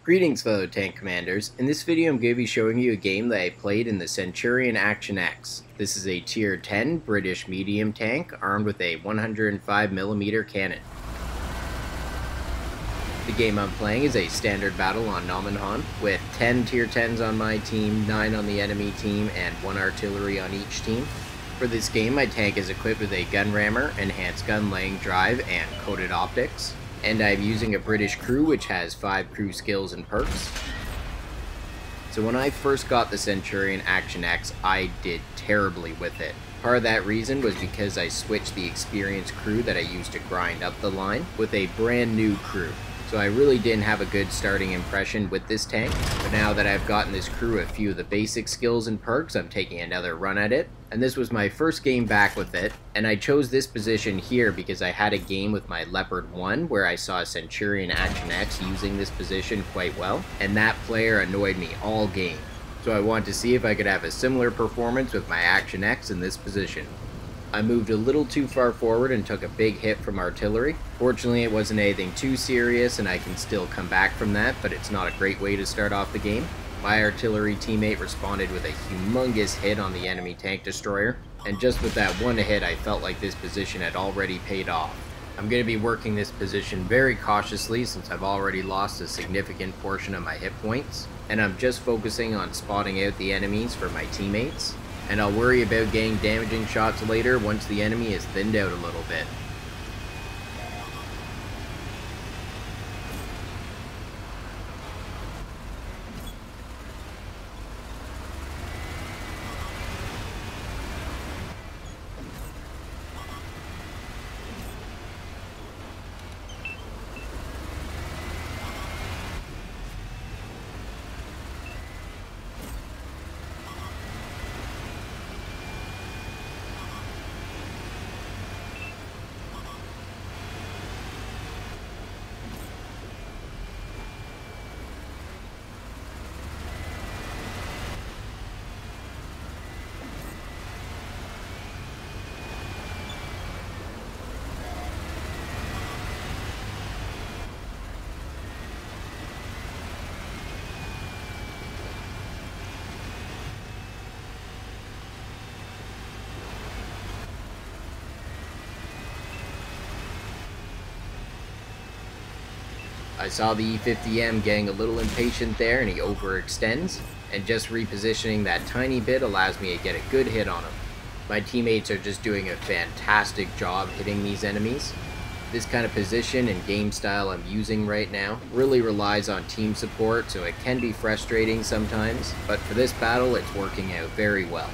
Greetings fellow tank commanders. In this video I'm going to be showing you a game that I played in the Centurion Action X. This is a tier 10 British medium tank armed with a 105mm cannon. The game I'm playing is a standard battle on Nomonhan with 10 tier 10s on my team, 9 on the enemy team, and 1 artillery on each team. For this game my tank is equipped with a gun rammer, enhanced gun laying drive, and coated optics. And I'm using a British crew which has 5 crew skills and perks. So when I first got the Centurion Action X, I did terribly with it. Part of that reason was because I switched the experienced crew that I used to grind up the line with a brand new crew. So I really didn't have a good starting impression with this tank, but now that I've gotten this crew a few of the basic skills and perks, I'm taking another run at it. And this was my first game back with it, and I chose this position here because I had a game with my Leopard 1 where I saw Centurion Action X using this position quite well, and that player annoyed me all game. So I wanted to see if I could have a similar performance with my Action X in this position. I moved a little too far forward and took a big hit from artillery. Fortunately it wasn't anything too serious and I can still come back from that, but it's not a great way to start off the game. My artillery teammate responded with a humongous hit on the enemy tank destroyer, and just with that one hit I felt like this position had already paid off. I'm going to be working this position very cautiously since I've already lost a significant portion of my hit points, and I'm just focusing on spotting out the enemies for my teammates. And I'll worry about getting damaging shots later once the enemy is thinned out a little bit. I saw the E50M getting a little impatient there and he overextends, and just repositioning that tiny bit allows me to get a good hit on him. My teammates are just doing a fantastic job hitting these enemies. This kind of position and game style I'm using right now really relies on team support, so it can be frustrating sometimes, but for this battle it's working out very well.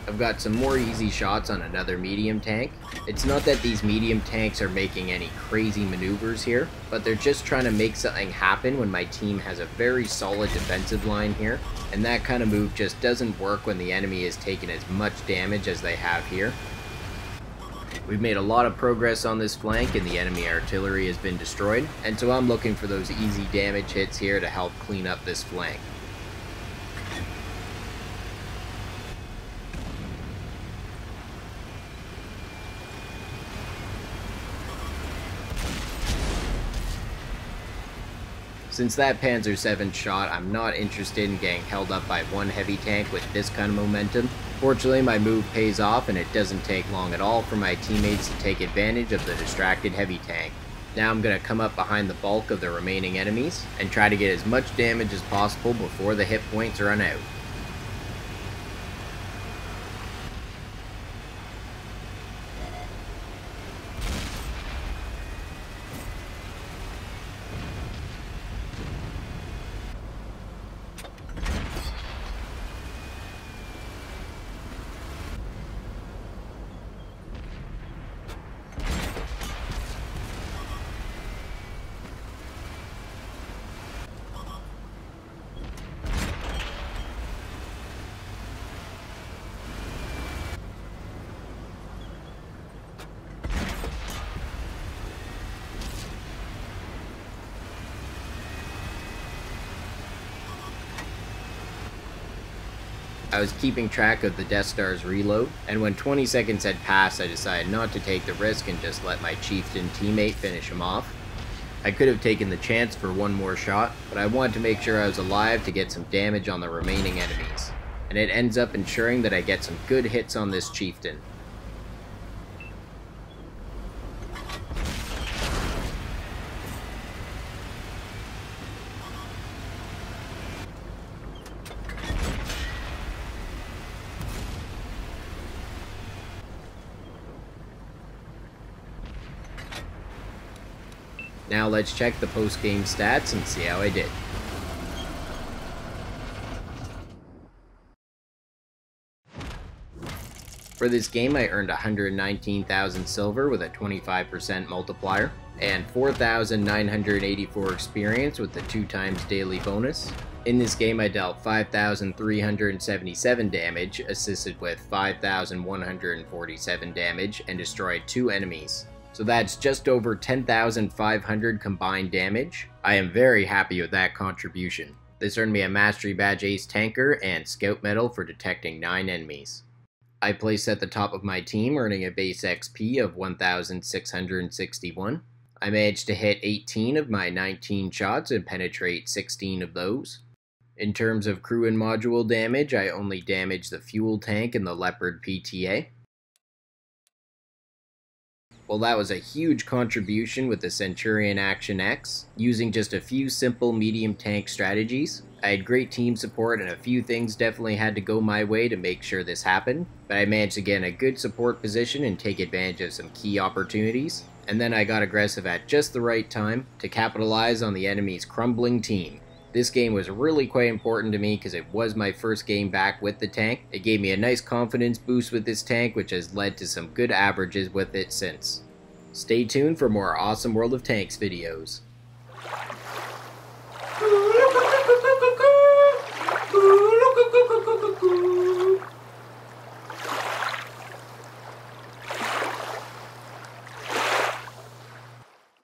I've got some more easy shots on another medium tank. It's not that these medium tanks are making any crazy maneuvers here, but they're just trying to make something happen when my team has a very solid defensive line here, and that kind of move just doesn't work when the enemy is taking as much damage as they have here. We've made a lot of progress on this flank and the enemy artillery has been destroyed, and so I'm looking for those easy damage hits here to help clean up this flank. Since that Panzer VII shot, I'm not interested in getting held up by one heavy tank with this kind of momentum. Fortunately, my move pays off and it doesn't take long at all for my teammates to take advantage of the distracted heavy tank. Now I'm going to come up behind the bulk of the remaining enemies and try to get as much damage as possible before the hit points run out. I was keeping track of the Death Star's reload, and when 20 seconds had passed I decided not to take the risk and just let my chieftain teammate finish him off. I could have taken the chance for one more shot, but I wanted to make sure I was alive to get some damage on the remaining enemies, and it ends up ensuring that I get some good hits on this chieftain. Now let's check the post-game stats and see how I did. For this game I earned 119,000 silver with a 25% multiplier, and 4,984 experience with the 2x daily bonus. In this game I dealt 5,377 damage, assisted with 5,147 damage, and destroyed 2 enemies. So that's just over 10,500 combined damage. I am very happy with that contribution. This earned me a Mastery Badge Ace Tanker and Scout Medal for detecting 9 enemies. I placed at the top of my team, earning a base XP of 1,661. I managed to hit 18 of my 19 shots and penetrate 16 of those. In terms of crew and module damage, I only damaged the fuel tank and the Leopard PTA. Well, that was a huge contribution with the Centurion Action X, using just a few simple medium tank strategies. I had great team support and a few things definitely had to go my way to make sure this happened, but I managed to get in a good support position and take advantage of some key opportunities, and then I got aggressive at just the right time to capitalize on the enemy's crumbling team. This game was really quite important to me because it was my first game back with the tank. It gave me a nice confidence boost with this tank, which has led to some good averages with it since. Stay tuned for more awesome World of Tanks videos.